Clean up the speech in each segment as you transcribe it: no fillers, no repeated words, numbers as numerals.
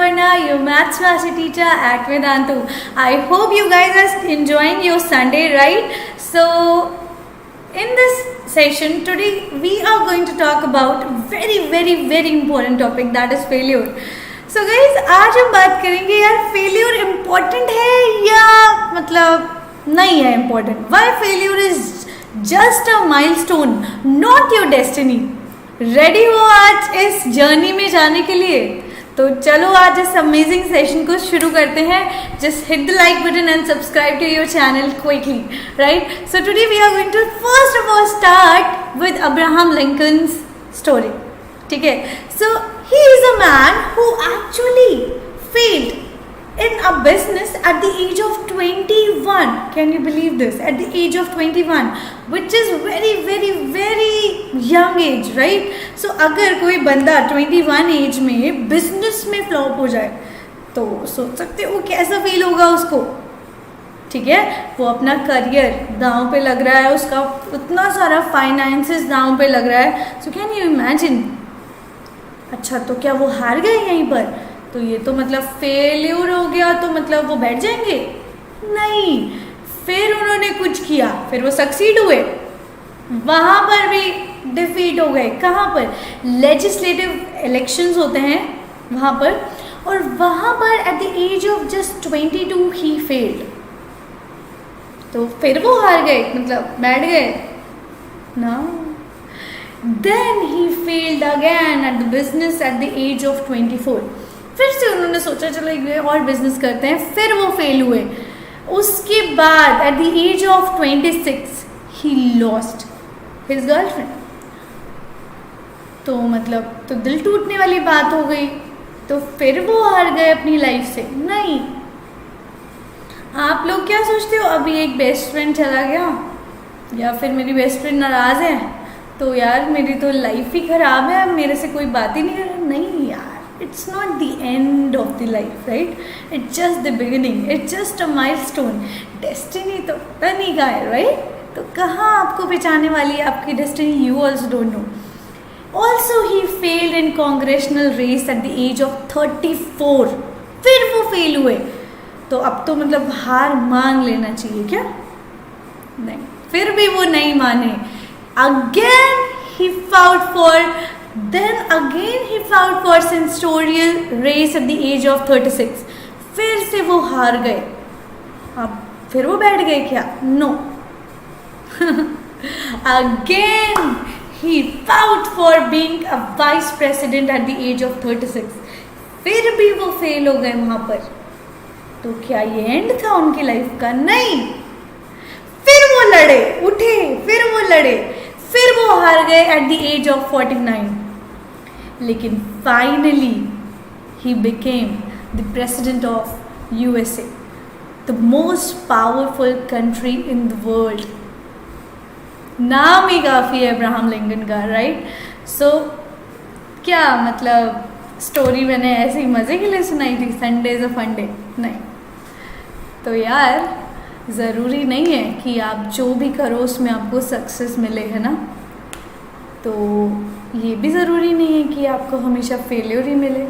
Suparna, your maths class teacher at Vedantu. I hope you guys are enjoying your Sunday, right? So, in this session today, we are going to talk about very important topic, that is failure. So guys, आज हम बात करेंगे यार failure important है या मतलब नहीं है important. Why failure is just a milestone, not your destiny. Ready हो आज इस जर्नी में जाने के लिए? तो चलो आज इस अमेजिंग सेशन को शुरू करते हैं. Just hit the like button and subscribe to your channel quickly, right? So today we are going to first of all start with Abraham Lincoln's story. ठीक है, सो he is a man who actually failed in a business at the age of 21. Can you believe this? At the age of 21, which is very young age, right? So अगर कोई बंदा 21 as में business में flop हो जाए तो सोच सकते हो कैसा फील होगा उसको. ठीक है, वो अपना करियर दांव पे लग रहा है, उसका उतना सारा फाइनेंसेस दांव पे लग रहा है. So can you imagine? अच्छा, तो क्या वो हार गए यहीं पर? तो ये तो मतलब फेल्यूर हो गया, तो मतलब वो बैठ जाएंगे? नहीं, फिर उन्होंने कुछ किया, फिर वो सक्सीड हुए. वहाँ पर भी डिफीट हो गए. कहाँ पर? लेजिस्लेटिव इलेक्शंस होते हैं वहाँ पर, और वहाँ पर at the age of just 22 he failed. तो फिर वो हार गए, मतलब बैठ गए ना. Then he failed again at the business at the age of 24. फिर से उन्होंने सोचा चलो एक और बिजनेस करते हैं, फिर वो फेल हुए. उसके बाद at the age of 26 he lost his girlfriend. तो मतलब तो दिल टूटने वाली बात हो गई. तो फिर वो हार गए अपनी लाइफ से? नहीं. आप लोग क्या सोचते हो? अभी एक बेस्ट फ्रेंड चला गया या फिर मेरी बेस्ट फ्रेंड नाराज़ है तो यार मेरी तो लाइफ ही ख़राब है, मेरे से कोई बात ही नहीं कर रहा. नहीं यार, it's not the end of the life, right? It's just the beginning, it's just a milestone. Destiny तो पता नहीं कहाँ है, राइट? तो कहाँ आपको पहचानने वाली है आपकी destiny? You also don't know. Also he failed in congressional race at the age of 34. फिर वो फेल हुए. तो अब तो मतलब हार मान लेना चाहिए क्या? नहीं, फिर भी वो नहीं माने. Again he fought for senatorial race at the age of 36. फिर से वो हार गए. अब फिर वो बैठ गए क्या? No. Again he fought for being a vice president at the age of 36. फिर भी वो फेल हो गए वहाँ पर. तो क्या ये एंड था उनकी लाइफ का? नहीं. फिर वो लड़े, उठे, फिर वो लड़े, फिर वो हार गए एट द एज ऑफ 49. लेकिन finally he became the president of USA, the most powerful country in the world. नाम ही काफ़ी है अब्राहम लिंकन का, राइट? सो क्या मतलब स्टोरी मैंने ऐसे ही मज़े के लिए सुनाई थी? Sunday is a fun day? नहीं. तो यार ज़रूरी नहीं है कि आप जो भी करो उसमें आपको सक्सेस मिले, है ना? तो ये भी ज़रूरी नहीं है कि आपको हमेशा फेलियर ही मिले.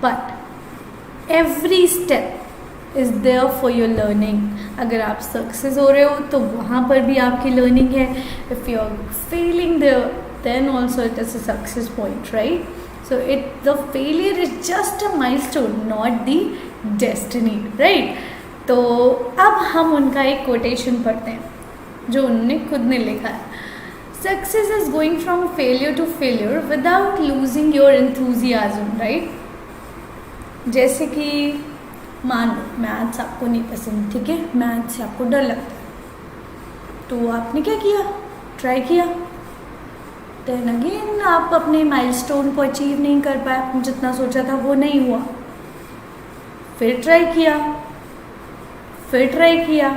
But every step is there for your learning. अगर आप सक्सेस हो रहे हो तो वहाँ पर भी आपकी लर्निंग है. If you are failing there then also it is a success point, right? So the failure is just a milestone, not the destiny, right? तो अब हम उनका एक कोटेशन पढ़ते हैं जो उन्होंने खुद ने लिखा है. Success is going from failure to failure without losing your enthusiasm, right? जैसे कि मान लो मैथ्स आपको नहीं पसंद, ठीक है? मैथ्स से आपको डर लगता है, तो आपने क्या किया? ट्राई किया. देन अगेन आप अपने माइलस्टोन को अचीव नहीं कर पाए, जितना सोचा था वो नहीं हुआ. फिर ट्राई किया, फिर ट्राई किया.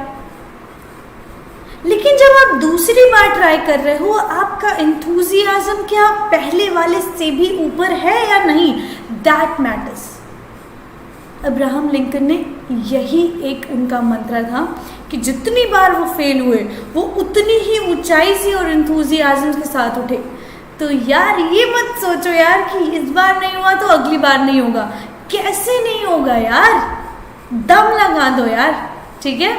लेकिन जब आप दूसरी बार ट्राई कर रहे हो, आपका एंथुजियाज्म क्या पहले वाले से भी ऊपर है या नहीं? That matters. अब्राहम लिंकन ने यही एक उनका मंत्र था कि जितनी बार वो फेल हुए वो उतनी ही ऊंचाई से और एंथुजियाज्म के साथ उठे. तो यार ये मत सोचो यार कि इस बार नहीं हुआ तो अगली बार नहीं होगा. कैसे नहीं होगा यार, दम लगा दो यार, ठीक है।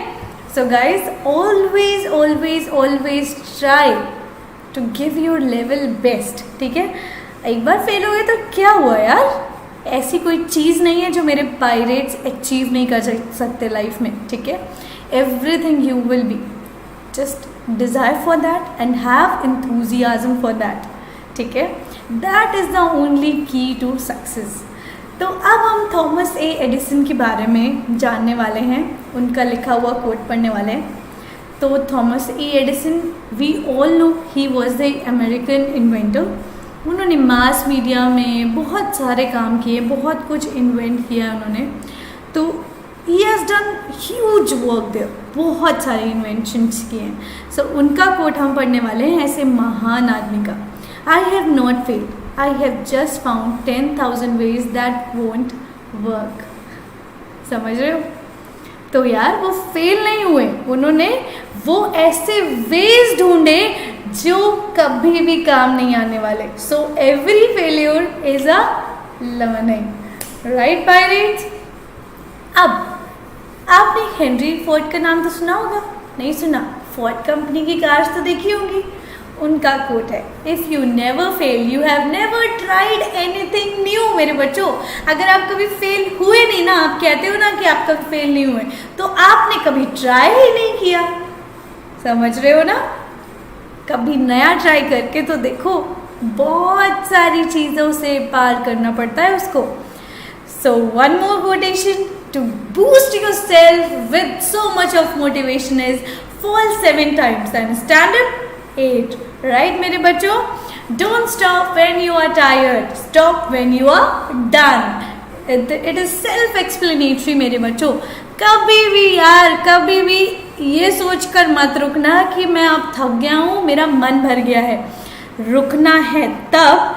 So guys always always always try to give your level best, ठीक है। एक बार फेल हो गए तो क्या हुआ यार, ऐसी कोई चीज़ नहीं है जो मेरे पायरेट्स अचीव नहीं कर सकते लाइफ में, ठीक है। Everything you will be, just desire for that and have enthusiasm for that, ठीक है। दैट इज़ द ओनली की टू सक्सेस। तो अब हम थॉमस ए एडिसन के बारे में जानने वाले हैं, उनका लिखा हुआ कोट पढ़ने वाले हैं। तो Thomas A Edison, we all know he was the American inventor. उन्होंने मास मीडिया में बहुत सारे काम किए, बहुत कुछ इन्वेंट किया उन्होंने। तो he has done huge work there, बहुत सारे इन्वेंशंस किए हैं। सो उनका कोट हम पढ़ने वाले हैं ऐसे महान आदमी का। I have not failed, I have just found 10,000 ways that won't work. समझ रहे हो? तो यार वो फेल नहीं हुए, उन्होंने वो ऐसे वेज ढूंढे जो कभी भी काम नहीं आने वाले। So every failure is a learning, right pirates. अब आपने हेनरी फोर्ड का नाम तो सुना होगा, नहीं सुना? फोर्ड कंपनी की कार्स तो देखी होंगी। उनका कोट है, if you never fail you have never tried anything new. मेरे बच्चों, अगर आप कभी फेल हुए नहीं ना, आप कहते हो ना कि आप कभी फेल नहीं हुए, तो आपने कभी ट्राई ही नहीं किया। समझ रहे हो ना? कभी नया ट्राई करके तो देखो, बहुत सारी चीज़ों से पार करना पड़ता है उसको। So one more quotation to boost your self with so much of motivation is fall 7 times and stand up 8, right मेरे बच्चों? Don't stop when you are tired, stop when you are done. It is self explanatory मेरे बच्चों। कभी भी यार, कभी भी ये सोचकर मत रुकना कि मैं अब थक गया हूँ, मेरा मन भर गया है। रुकना है तब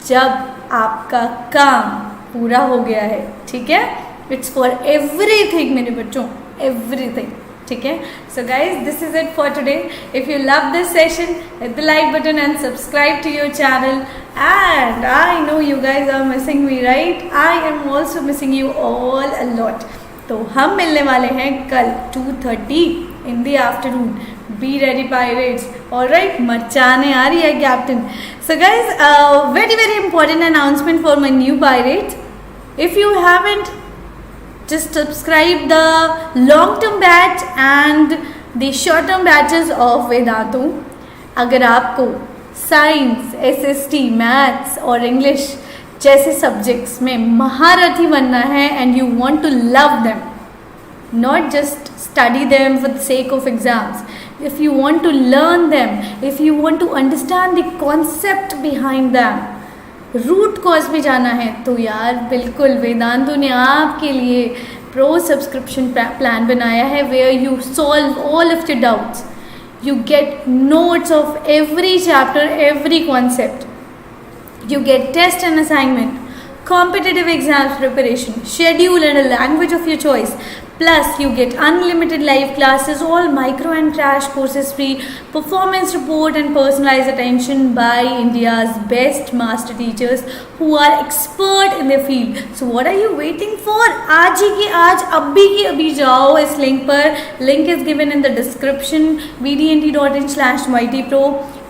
जब आपका काम पूरा हो गया है, ठीक है। इट्स फॉर एवरीथिंग मेरे बच्चों, एवरीथिंग, ठीक है। So guys this is it for today. If you love this session, hit the like button and subscribe to your channel. And I know you guys are missing me, right? I am also missing you all a lot. तो हम मिलने वाले हैं कल 2:30 in the afternoon. Be ready pirates, alright? मचाने आ रही है captain. So guys, very important announcement for my new pirates. If you haven't, just subscribe the long term batch and the short term batches of Vedantu. अगर आपको science, SST, maths और English जैसे subjects में महारथी बनना है and you want to love them, not just study them for the sake of exams. If you want to learn them, if you want to understand the concept behind them, root cause में जाना है, तो यार बिल्कुल वेदांतु ने आपके लिए pro subscription plan बनाया है where you solve all of your doubts. You get notes of every chapter, every concept. You get test and assignment, competitive exams preparation, schedule and a language of your choice. Plus, you get unlimited live classes, all micro and crash courses free, performance report and personalized attention by India's best master teachers who are expert in their field. So what are you waiting for? आज ही की आज, अभी की अभी जाओ इस link पर। Link is given in the description, vdnt.in/ytpro.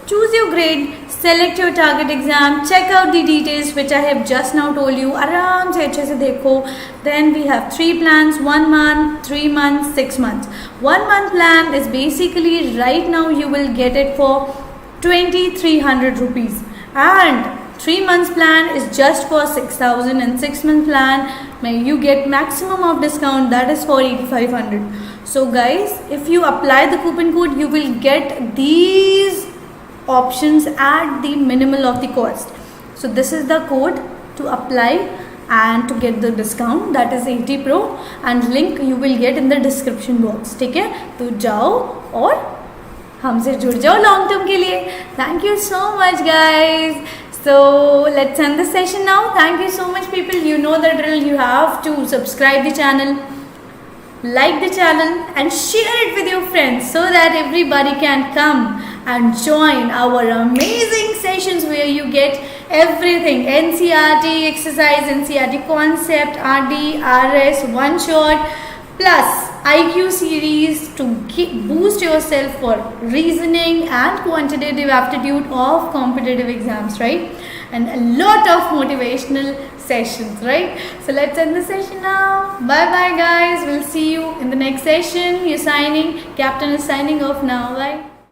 Choose your grade, select your target exam, check out the details which I have just now told you. आराम से अच्छे से देखो. Then we have 3 plans, 1 month, 3 months, 6 months. 1 month plan is basically right now you will get it for 2,300 rupees. And 3 months plan is just for 6,000 and 6 month plan you get maximum of discount, that is for 8,500. So guys, if you apply the coupon code, you will get these options at the minimal of the cost. So this is the code to apply and to get the discount, that is 80 Pro, and link you will get in the description box. ठीक है, तो जाओ और हमसे जुड़ जाओ long term के लिए. Thank you so much guys. So let's end this session now. Thank you so much people. You know the drill. You have to subscribe the channel, like the channel and share it with your friends so that everybody can come and join our amazing sessions where you get everything, NCRT exercise, NCRT concept, RD, RS, one shot, plus IQ series to boost yourself for reasoning and quantitative aptitude of competitive exams, right? And a lot of motivational sessions, right? So let's end the session now. Bye bye guys, we'll see you in the next session. You're signing, Captain is signing off now. Bye.